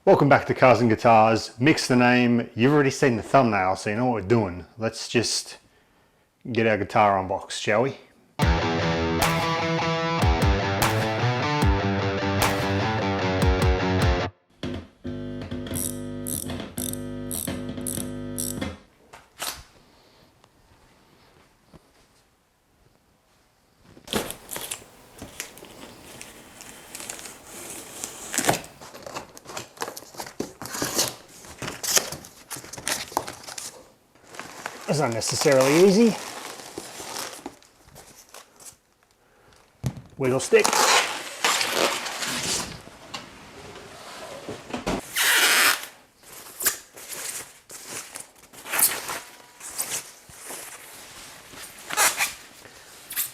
Welcome back to Cars and Guitars. Mix the name. You've already seen the thumbnail, so you know what we're doing. Let's just get our guitar unboxed, shall we? It's not necessarily easy. Wiggle stick.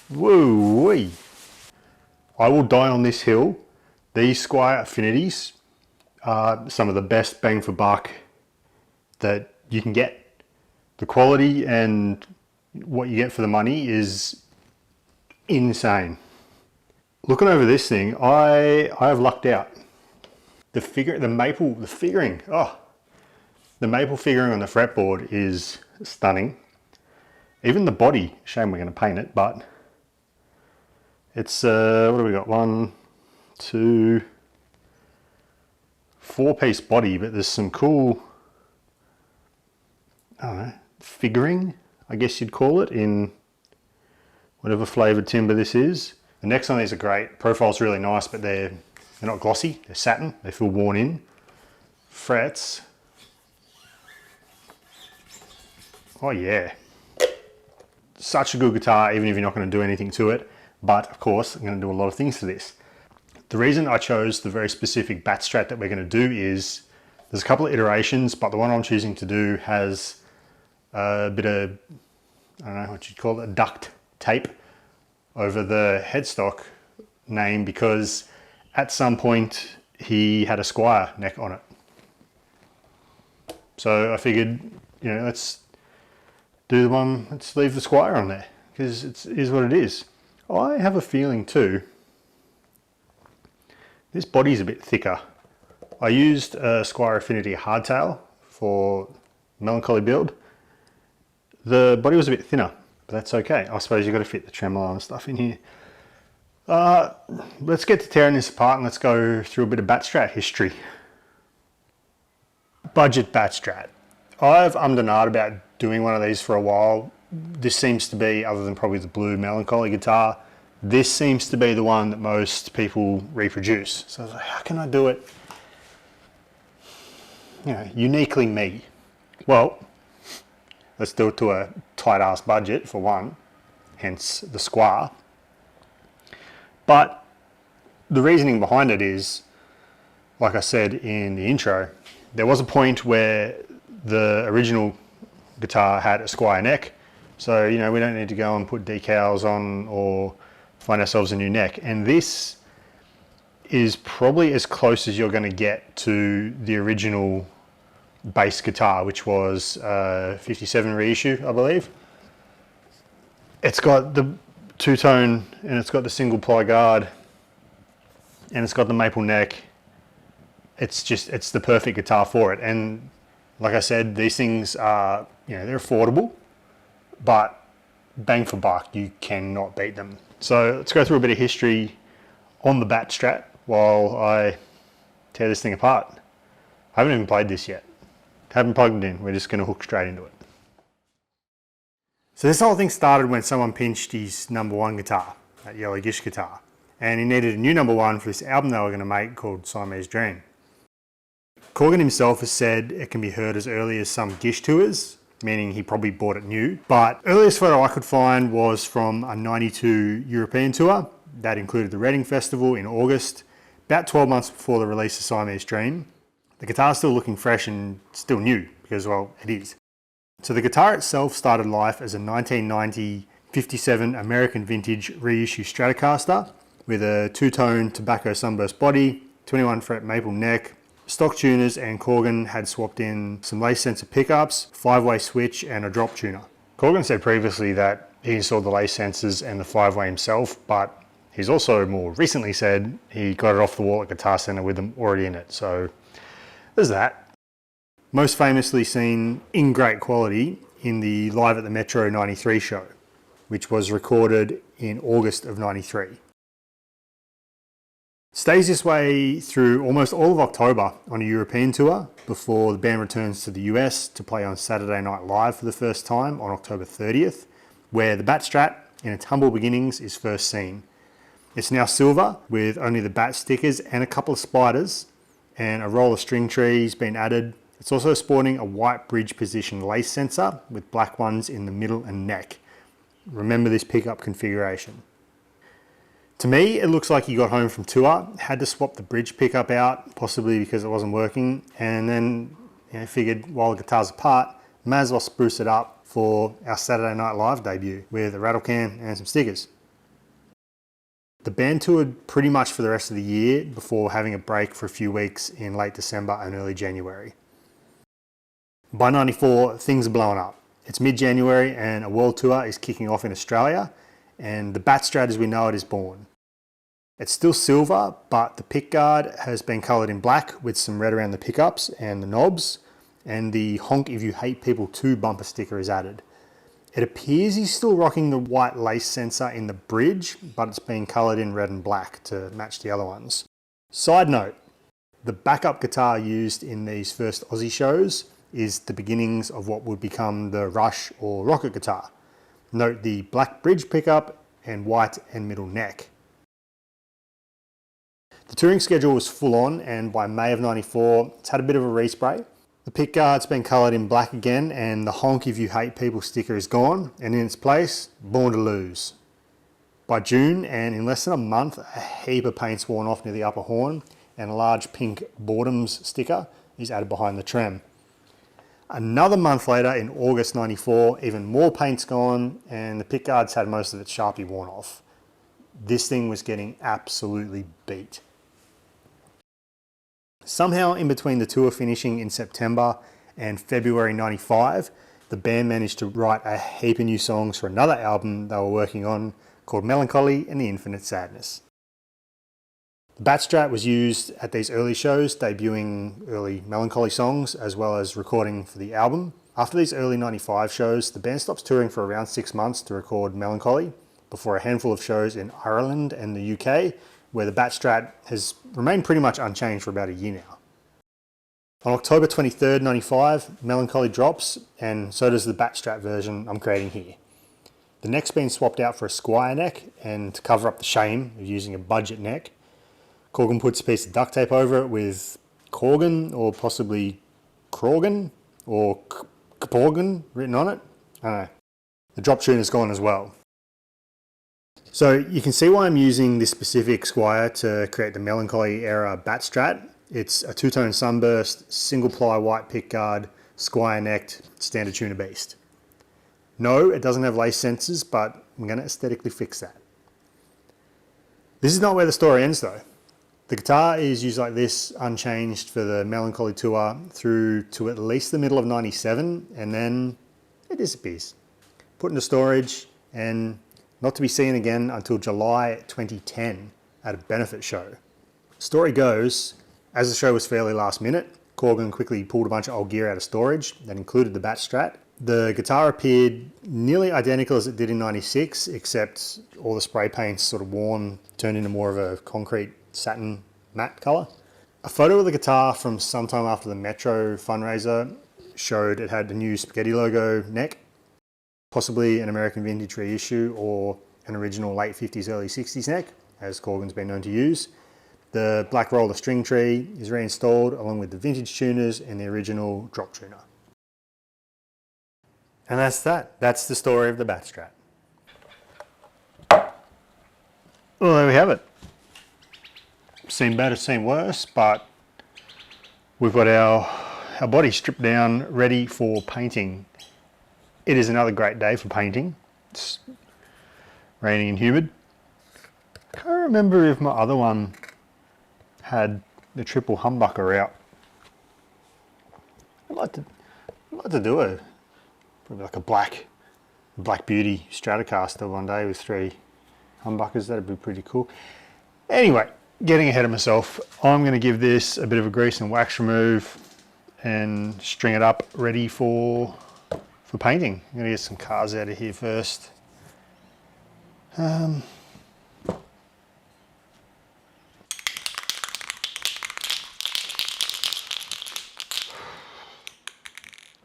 Woo-wee. I will die on this hill. These Squire Affinities are some of the best bang for buck that you can get. The quality and what you get for the money is insane. Looking over this thing, I have lucked out. The figuring on the fretboard is stunning. Even the body, shame we're going to paint it, but it's what do we got? 1, 2, 4-piece body, but there's some cool, I don't know, figuring, I guess you'd call it, in whatever flavored timber this is. The necks on these are great. Profile's really nice, but they're not glossy. They're satin. They feel worn in. Frets. Oh yeah. Such a good guitar, even if you're not going to do anything to it. But of course, I'm going to do a lot of things to this. The reason I chose the very specific Bat Strat that we're going to do is there's a couple of iterations, but the one I'm choosing to do has a bit of, I don't know what you'd call it, duct tape over the headstock name, because at some point he had a Squire neck on it. So I figured, you know, let's do the one, let's leave the Squire on there, because it is what it is. I have a feeling too, this body's a bit thicker. I used a Squire Affinity hardtail for melancholy build. The body was a bit thinner, but that's okay. I suppose you've got to fit the tremolo and stuff in here. Let's get to tearing this apart and let's go through a bit of Bat Strat history. Budget Bat Strat. I've ummed and ahed about doing one of these for a while. This seems to be, other than probably the blue melancholy guitar, this seems to be the one that most people reproduce. So I was like, how can I do it, you know, uniquely me? Well, let's do it to a tight ass budget for one, hence the Squire. But the reasoning behind it is, like I said in the intro, there was a point where the original guitar had a Squire neck. So, you know, we don't need to go and put decals on or find ourselves a new neck. And this is probably as close as you're going to get to the original bass guitar, which was 57 reissue, I believe. It's got the two-tone and it's got the single ply guard and it's got the maple neck. It's the perfect guitar for it. And like I said, these things are, you know, they're affordable, but bang for buck, you cannot beat them. So let's go through a bit of history on the Bat Strat while I tear this thing apart. I haven't even played this yet. Haven't plugged it in, we're just going to hook straight into it. So this whole thing started when someone pinched his #1 guitar, that yellow Gish guitar, and he needed a new #1 for this album they were going to make called Siamese Dream. Corgan himself has said it can be heard as early as some Gish tours, meaning he probably bought it new, but earliest photo I could find was from a '92 European tour that included the Reading Festival in August, about 12 months before the release of Siamese Dream. The guitar's still looking fresh and still new, because, well, it is. So the guitar itself started life as a 1990 57 American vintage reissue Stratocaster with a two-tone tobacco sunburst body, 21 fret maple neck, stock tuners, and Corgan had swapped in some lace sensor pickups, 5-way switch, and a drop tuner. Corgan said previously that he installed the lace sensors and the 5-way himself, but he's also more recently said he got it off the wall at Guitar Center with them already in it. So there's that. Most famously seen in great quality in the Live at the Metro 93 show, which was recorded in August of 93. Stays this way through almost all of October on a European tour before the band returns to the US to play on Saturday Night Live for the first time on October 30th, where the Bat Strat in its humble beginnings is first seen. It's now silver with only the bat stickers and a couple of spiders, and a roll of string trees been added. It's also sporting a white bridge position lace sensor with black ones in the middle and neck. Remember this pickup configuration. To me, it looks like he got home from tour, had to swap the bridge pickup out, possibly because it wasn't working, and then figured while the guitar's apart, may as well spruce it up for our Saturday Night Live debut with a rattle can and some stickers. The band toured pretty much for the rest of the year before having a break for a few weeks in late December and early January. By 94, things are blowing up. It's mid-January and a world tour is kicking off in Australia, and the Bat Strat as we know it is born. It's still silver, but the pickguard has been coloured in black with some red around the pickups and the knobs, and the Honk If You Hate People 2 bumper sticker is added. It appears he's still rocking the white lace sensor in the bridge, but it's been coloured in red and black to match the other ones. Side note, the backup guitar used in these first Aussie shows is the beginnings of what would become the Rush or Rocket guitar. Note the black bridge pickup and white and middle neck. The touring schedule was full on, and by May of 94, it's had a bit of a respray. The pickguard's been coloured in black again, and the Honk If You Hate People sticker is gone, and in its place, Born to Lose. By June, and in less than a month, a heap of paint's worn off near the upper horn, and a large pink Boredoms sticker is added behind the trem. Another month later, in August 94, even more paint's gone, and the pickguard's had most of its Sharpie worn off. This thing was getting absolutely beat. Somehow in between the tour finishing in September and February 95, the band managed to write a heap of new songs for another album they were working on called Melancholy and the Infinite Sadness. The Bat Strat was used at these early shows, debuting early Melancholy songs as well as recording for the album. After these early 95 shows, the band stops touring for around 6 months to record Melancholy before a handful of shows in Ireland and the UK, where the Bat Strat has remained pretty much unchanged for about a year now. On October 23rd, 95, Melancholy drops, and so does the Bat Strat version I'm creating here. The neck's been swapped out for a Squire neck, and to cover up the shame of using a budget neck, Corgan puts a piece of duct tape over it with Corgan, or possibly Crorgan, or Caporgan written on it. I don't know. The drop tune is gone as well. So you can see why I'm using this specific Squire to create the Melancholy era Bat Strat. It's a two-tone sunburst, single ply white pickguard, Squire necked, standard tuner beast. No, it doesn't have lace sensors, but I'm going to aesthetically fix that. This is not where the story ends though. The guitar is used like this, unchanged for the Melancholy tour through to at least the middle of 97, and then it disappears. Put into storage and not to be seen again until July 2010 at a benefit show. Story goes, as the show was fairly last minute, Corgan quickly pulled a bunch of old gear out of storage that included the Bat Strat. The guitar appeared nearly identical as it did in 96, except all the spray paint's sort of worn, turned into more of a concrete satin matte colour. A photo of the guitar from sometime after the Metro fundraiser showed it had the new spaghetti logo neck, possibly an American vintage reissue or an original late 50s, early 60s neck, as Corgan's been known to use. The black roller string tree is reinstalled along with the vintage tuners and the original drop tuner. And that's that. That's the story of the Bat Strat. Well, there we have it. Seen better, seen worse, but we've got our body stripped down, ready for painting. It is another great day for painting. It's raining and humid. Can't remember if my other one had the triple humbucker out. I'd like to do probably like a Black Beauty Stratocaster one day with 3 humbuckers. That'd be pretty cool. Anyway, getting ahead of myself, I'm going to give this a bit of a grease and wax remove. and string it up ready for painting. I'm gonna get some cars out of here first.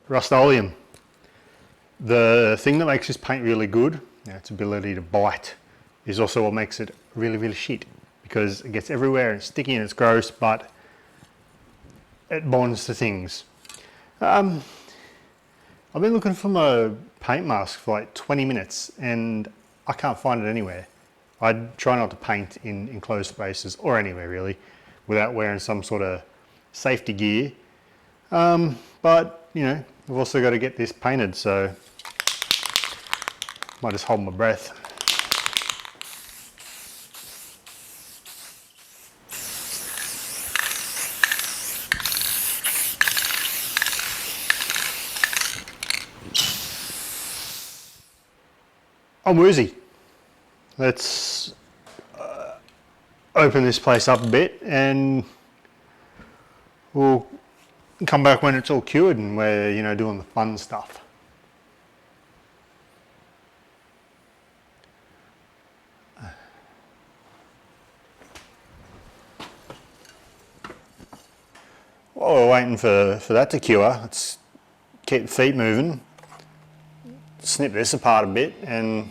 Rust-Oleum. The thing that makes this paint really good, its ability to bite, is also what makes it really, really shit, because it gets everywhere and it's sticky and it's gross, but it bonds to things. I've been looking for my paint mask for like 20 minutes and I can't find it anywhere. I try not to paint in enclosed spaces or anywhere really without wearing some sort of safety gear. But you know, we've also got to get this painted, so might just hold my breath. I'm woozy. Let's open this place up a bit and we'll come back when it's all cured and we're, you know, doing the fun stuff. While we're waiting for that to cure, let's keep the feet moving, snip this apart a bit and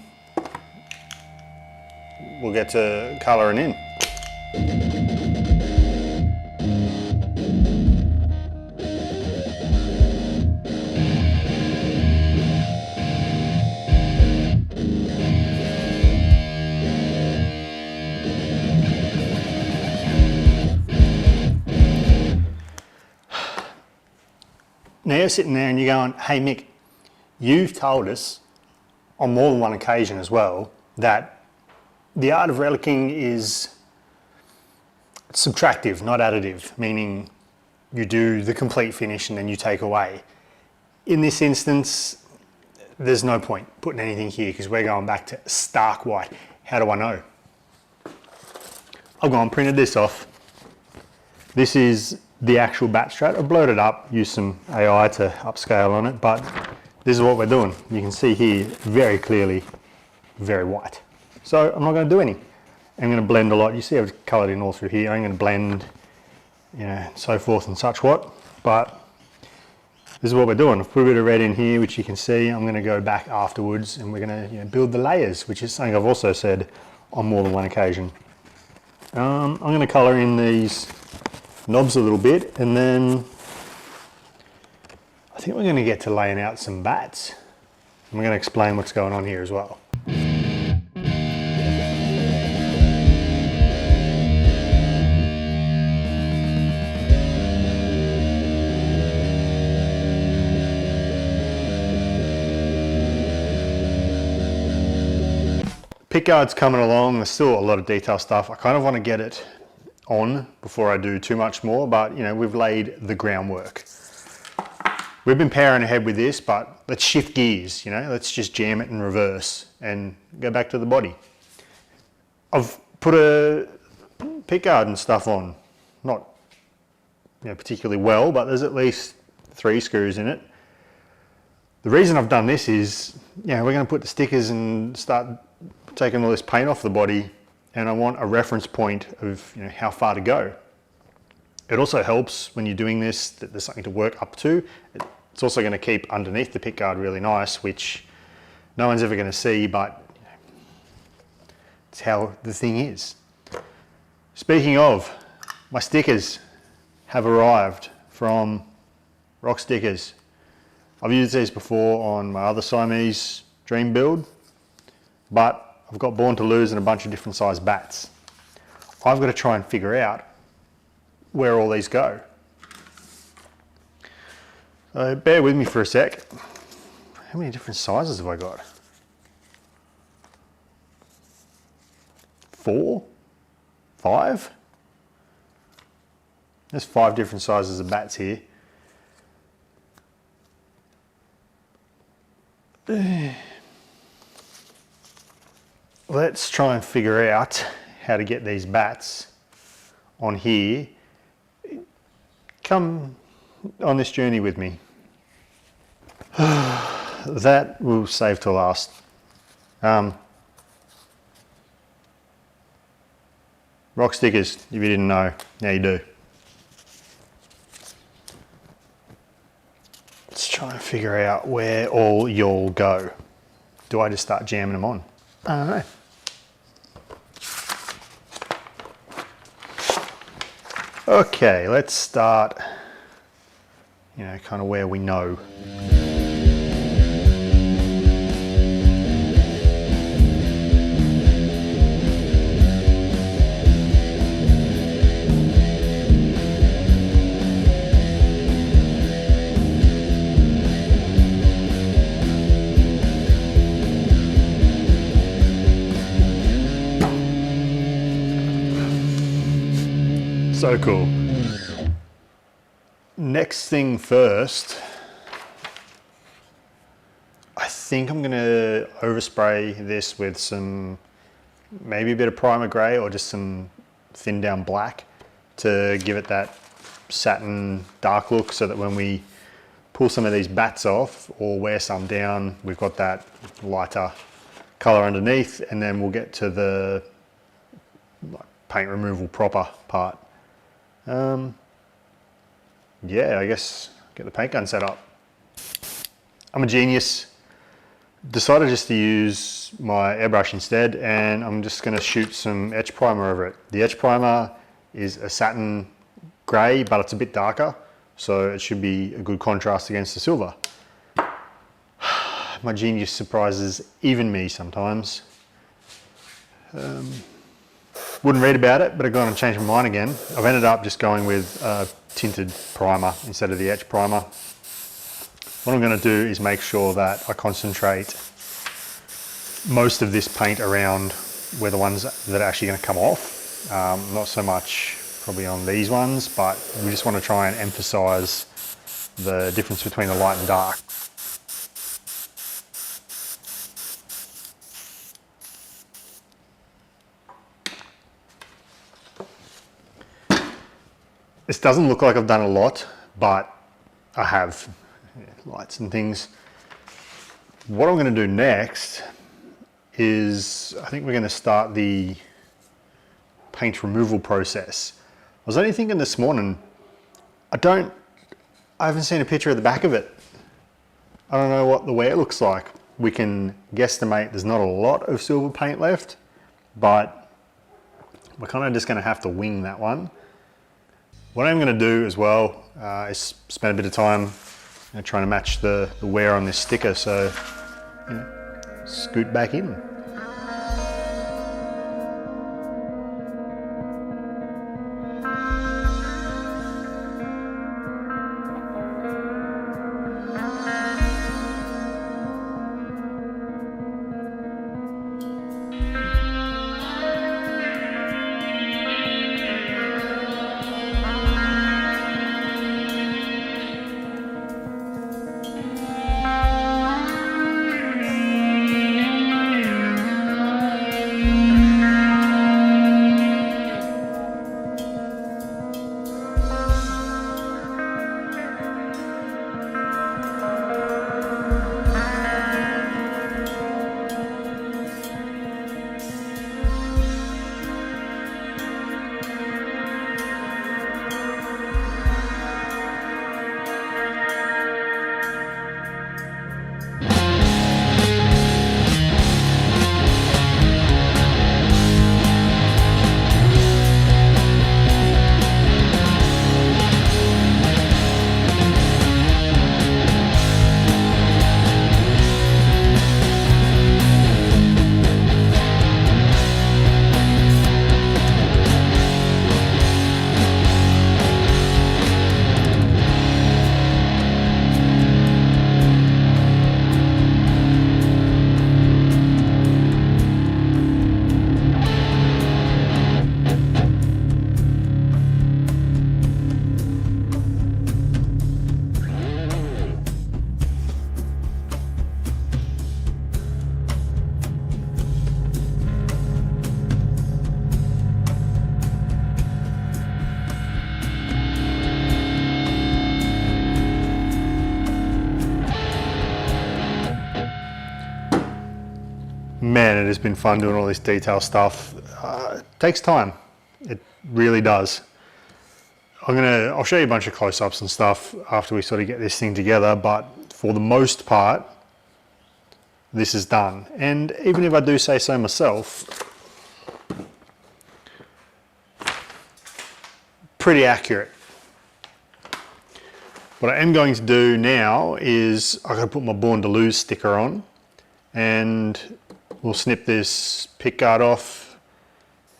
we'll get to colouring in. Now you're sitting there and you're going, hey Mick, you've told us on more than one occasion as well that the art of relicking is subtractive, not additive, meaning you do the complete finish and then you take away. In this instance, there's no point putting anything here because we're going back to stark white. How do I know? I've gone and printed this off. This is the actual Bat Strat. I've blurred it up, used some AI to upscale on it, but this is what we're doing. You can see here very clearly, very white. So I'm not going to do any. I'm going to blend a lot. You see I've coloured in all through here. I'm going to blend, you know, so forth and such what, but this is what we're doing. I've put a bit of red in here, which you can see. I'm going to go back afterwards and we're going to, you know, build the layers, which is something I've also said on more than one occasion. I'm going to colour in these knobs a little bit and then I think we're going to get to laying out some bats. I'm going to explain what's going on here as well. Pickguard's coming along. There's still a lot of detail stuff. I kind of want to get it on before I do too much more, but you know, we've laid the groundwork. We've been powering ahead with this, but let's shift gears, you know, let's just jam it in reverse and go back to the body. I've put a pickguard and stuff on, not, you know, particularly well, but there's at least 3 screws in it. The reason I've done this is, you know, we're going to put the stickers and start taking all this paint off the body, and I want a reference point of, you know, how far to go. It also helps when you're doing this that there's something to work up to. It's also going to keep underneath the pickguard really nice, which no one's ever going to see, but you know, it's how the thing is. Speaking of, my stickers have arrived from Rock Stickers. I've used these before on my other Siamese Dream build, but I've got Born to Lose and a bunch of different size bats. I've got to try and figure out where all these go. So bear with me for a sec. How many different sizes have I got? 4? 5? There's 5 different sizes of bats here. Let's try and figure out how to get these bats on here. Come on this journey with me. That will save till last. Rock stickers, if you didn't know, now you do. Let's try and figure out where all y'all go. Do I just start jamming them on? I don't know. Okay, let's start, kind of where we know. So cool. Next thing first, I think I'm gonna overspray this with maybe a bit of primer grey or just some thin down black to give it that satin dark look, so that when we pull some of these bats off or wear some down, we've got that lighter colour underneath, and then we'll get to the paint removal proper part. Yeah, I guess get the paint gun set up. I'm a genius. Decided just to use my airbrush instead, and I'm just going to shoot some etch primer over it. The etch primer is a satin grey, but it's a bit darker, so it should be a good contrast against the silver. My genius surprises even me sometimes. Wouldn't read about it, but I've gone and changed my mind again. I've ended up just going with a tinted primer instead of the etch primer. What I'm going to do is make sure that I concentrate most of this paint around where the ones that are actually going to come off. Not so much probably on these ones, but we just want to try and emphasize the difference between the light and dark. This doesn't look like I've done a lot, but I have lights and things. What I'm going to do next is, I think we're going to start the paint removal process. I was only thinking this morning, I haven't seen a picture of the back of it. I don't know what the wear looks like. We can guesstimate there's not a lot of silver paint left, but we're kind of just going to have to wing that one. What I'm going to do as well is spend a bit of time trying to match the wear on this sticker, so scoot back in. Man, it has been fun doing all this detail stuff. It takes time. It really does. I'll show you a bunch of close-ups and stuff after we sort of get this thing together, but for the most part, this is done. And even if I do say so myself, pretty accurate. What I am going to do now is I'm going to put my Born to Lose sticker on, and we'll snip this pick guard off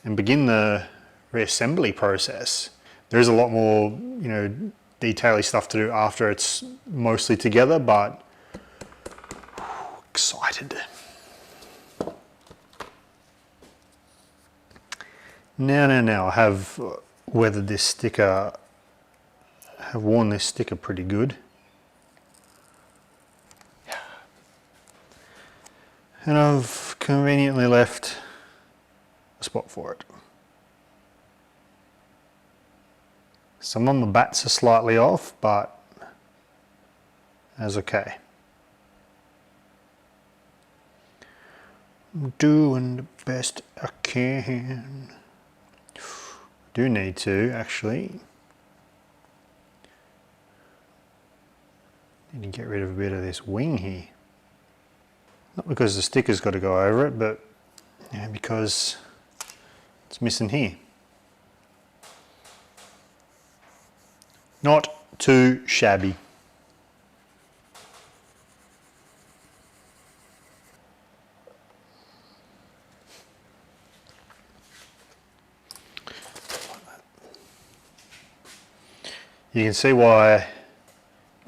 and begin the reassembly process. There is a lot more, detaily stuff to do after it's mostly together, but excited. Now, I have weathered this sticker, have worn this sticker pretty good. And I've conveniently left a spot for it. Some of my bats are slightly off, but that's okay. I'm doing the best I can. Do need to actually. Need to get rid of a bit of this wing here. Not because the sticker's got to go over it, but because it's missing here. Not too shabby. You can see why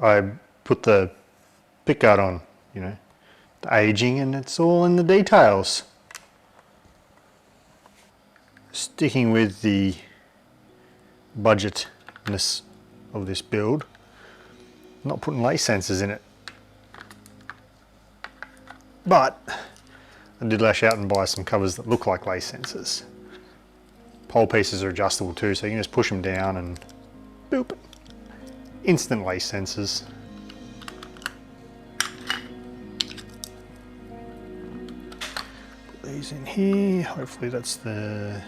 I put the pickguard on, the aging, and it's all in the details. Sticking with the budgetness of this build, not putting lace sensors in it. But I did lash out and buy some covers that look like lace sensors. Pole pieces are adjustable too, so you can just push them down and boop. Instant lace sensors. Put these in here. Hopefully that's the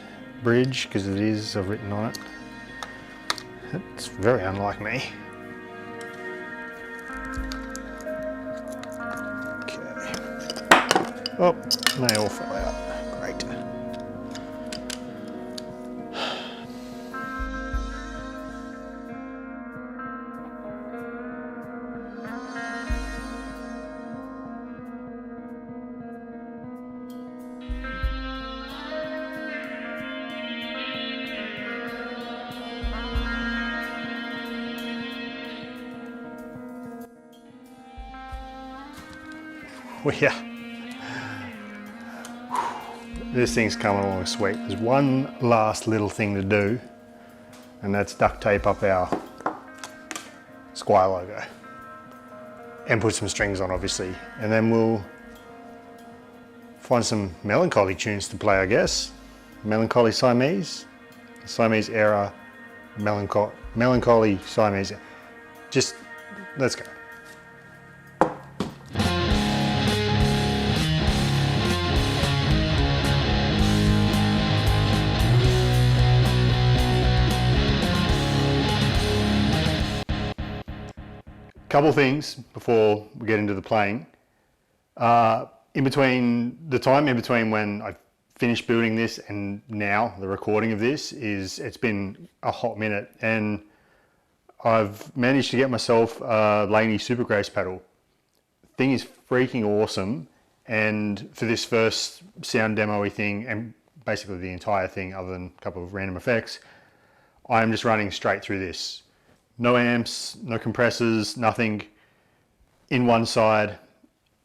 bridge, because it is, I've written on it. It's very unlike me. Okay. Oh, they all fell out. Great. Well, yeah, this thing's coming along sweet. There's one last little thing to do, and that's duct tape up our Squire logo and put some strings on, obviously, and then we'll find some melancholy tunes to play, I guess. Melancholy Siamese era, melancholy Siamese. Just let's go. Couple things before we get into the playing. In between when I finished building this and now the recording of this it's been a hot minute, and I've managed to get myself a Laney Super Grace pedal. Thing is freaking awesome, and for this first sound demo-y thing, and basically the entire thing other than a couple of random effects, I'm just running straight through this. No amps, no compressors, nothing, in one side,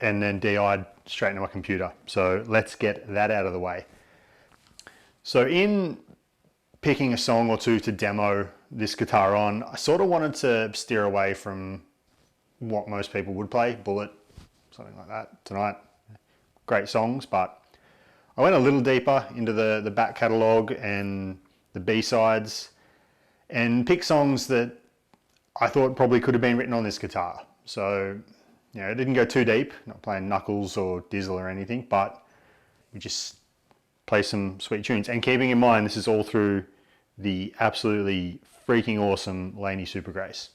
and then DI'd straight into my computer. So let's get that out of the way. So in picking a song or two to demo this guitar on, I sort of wanted to steer away from what most people would play, Bullet, something like that tonight. Great songs, but I went a little deeper into the back catalogue and the B-sides and picked songs that I thought probably could have been written on this guitar. So, it didn't go too deep, not playing Knuckles or Dizzle or anything, but we just play some sweet tunes. And keeping in mind, this is all through the absolutely freaking awesome Laney Super Grace.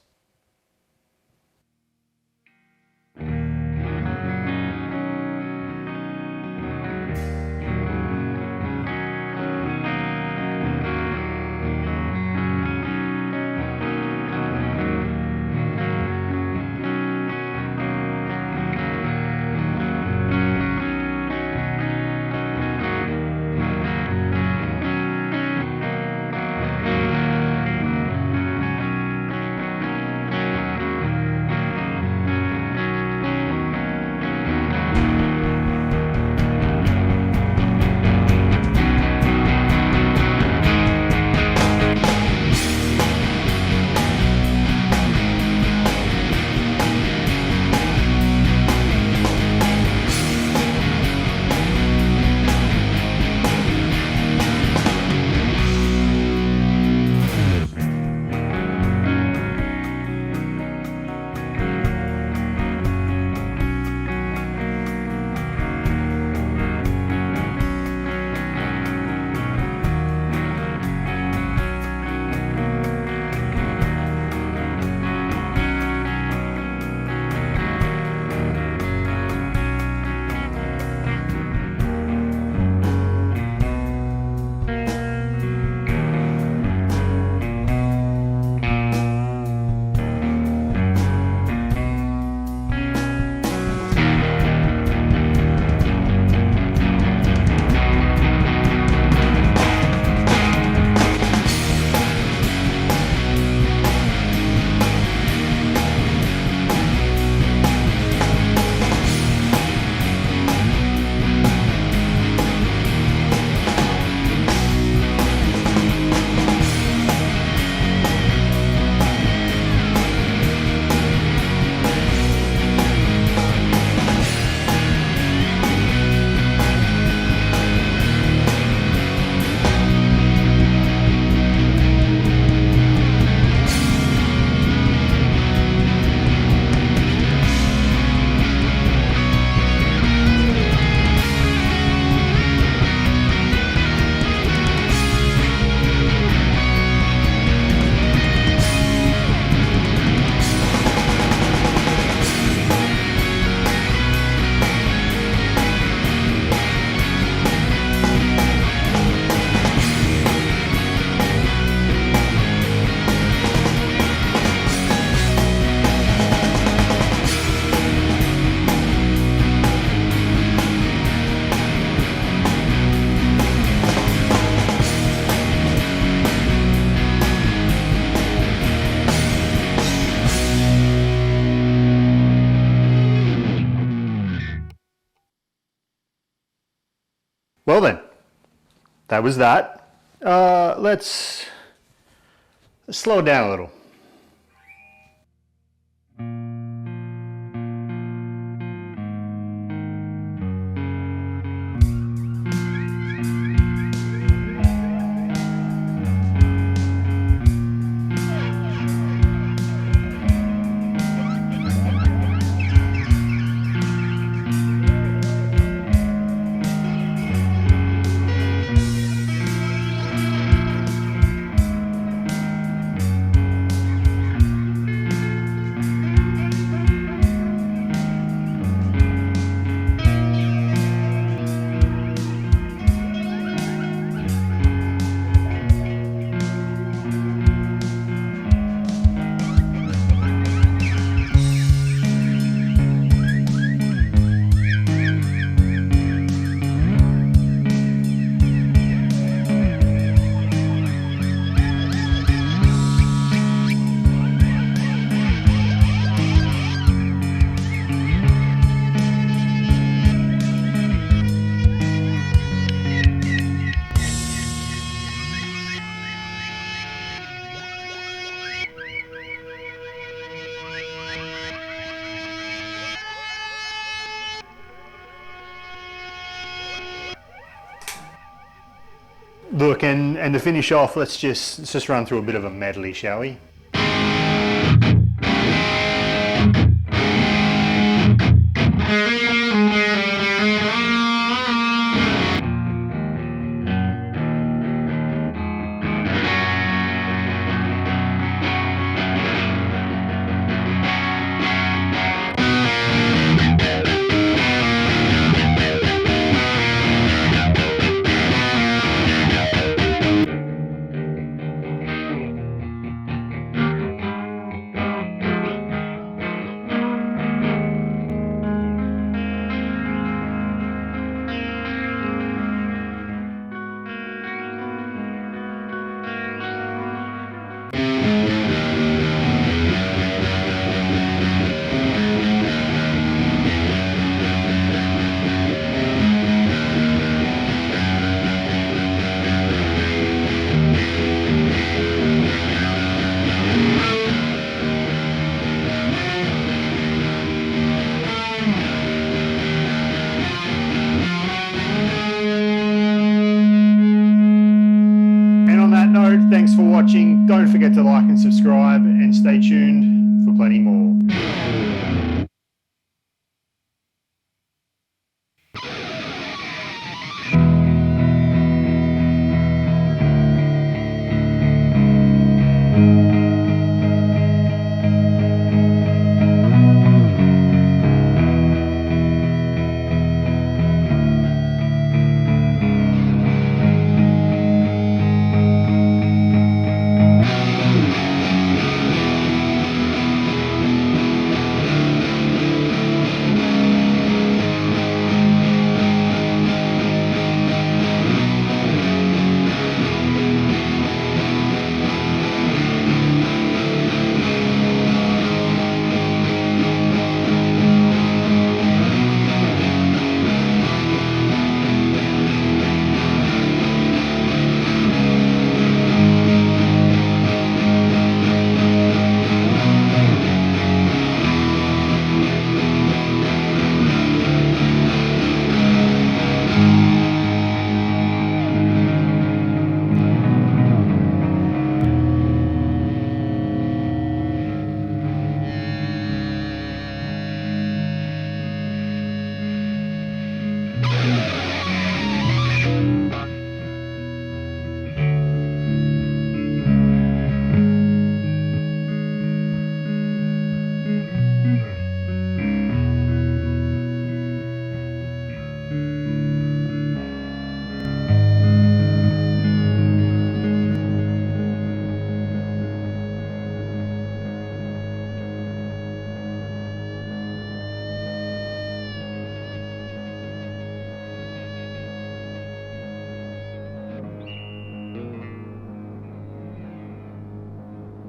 Well then, that was that. Let's slow it down a little. Look, and to finish off, let's just run through a bit of a medley, shall we? watching. Don't forget to like and subscribe, and stay tuned for plenty more.